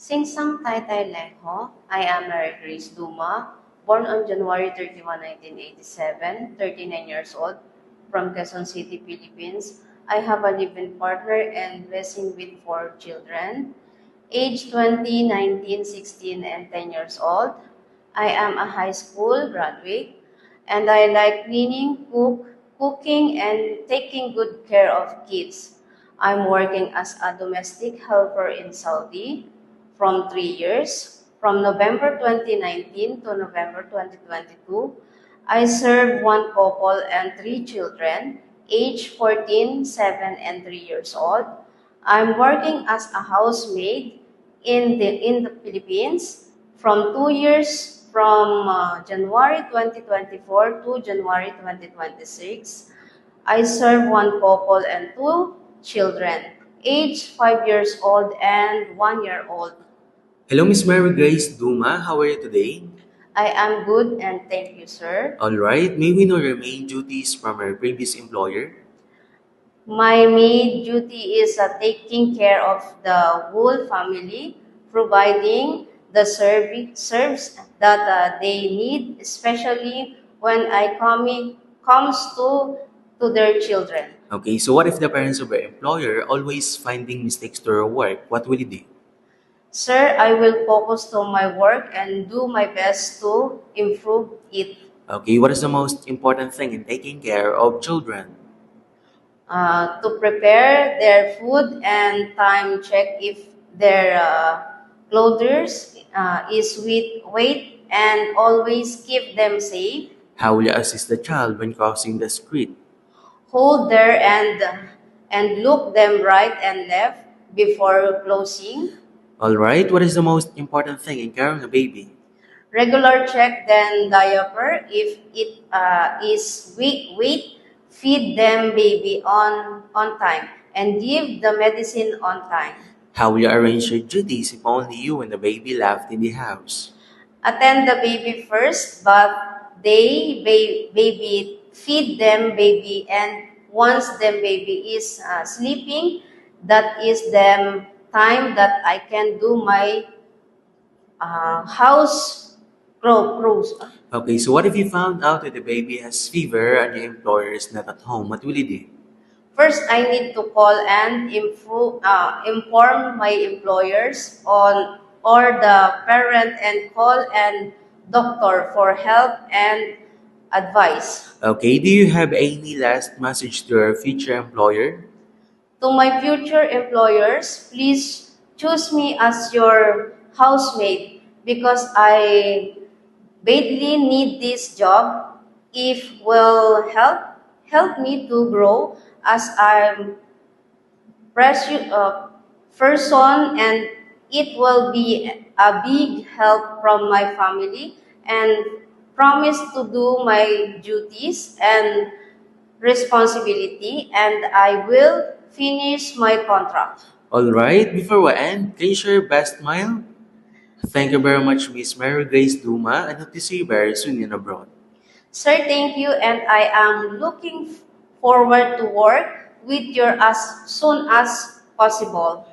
Singsang Taytay Lekho, I am Mary Grace Duma, born on January 31, 1987, 39 years old, from Quezon City, Philippines. I have a live-in partner and blessing with 4 children, age 20, 19, 16, and 10 years old. I am a high school graduate, and I like cleaning, cooking, and taking good care of kids. I'm working as a domestic helper in Saudi from 3 years. From November 2019 to November 2022, I serve one couple and 3 children, age 14, 7, and 3 years old. I'm working as a housemaid in the Philippines from 2 years, from January 2024 to January 2026. I serve one couple and 2 children, age 5 years old and 1 year old. Hello, Miss Mary Grace Duma. How are you today? I am good and thank you, sir. All right. May we know your main duties from your previous employer? My main duty is taking care of the whole family, providing the serves that they need, especially when I comes to their children. Okay, so what if the parents of your employer always finding mistakes to your work? What will you do? Sir, I will focus to my work and do my best to improve it. Okay, what is the most important thing in taking care of children? To prepare their food and time check if their clothes is with weight and always keep them safe. How will you assist the child when crossing the street? Hold their and look them right and left before closing. All right, what is the most important thing in carrying a baby? Regular check then diaper if it is weak, feed them baby on time and give the medicine on time. How will you arrange your duties if only you and the baby left in the house? Attend the baby first, but baby feed them baby, and once the baby is sleeping, that is the time that I can do my house chores. Okay, so what if you found out that the baby has fever and your employer is not at home? What will you do? First, I need to call and inform my employers on or the parent and call and doctor for help and advice. Okay, do you have any last message to your future employer? To my future employers, please choose me as your housemate because I badly need this job. If will help me to grow as I'm precious person, and it will be a big help from my family, and promise to do my duties and responsibility, and I will finish my contract. All right, before we end, can you share your best smile? Thank you very much, Miss Mary Grace Duma, and hope to see you very soon in abroad. Sir, thank you, and I am looking forward to work with you as soon as possible.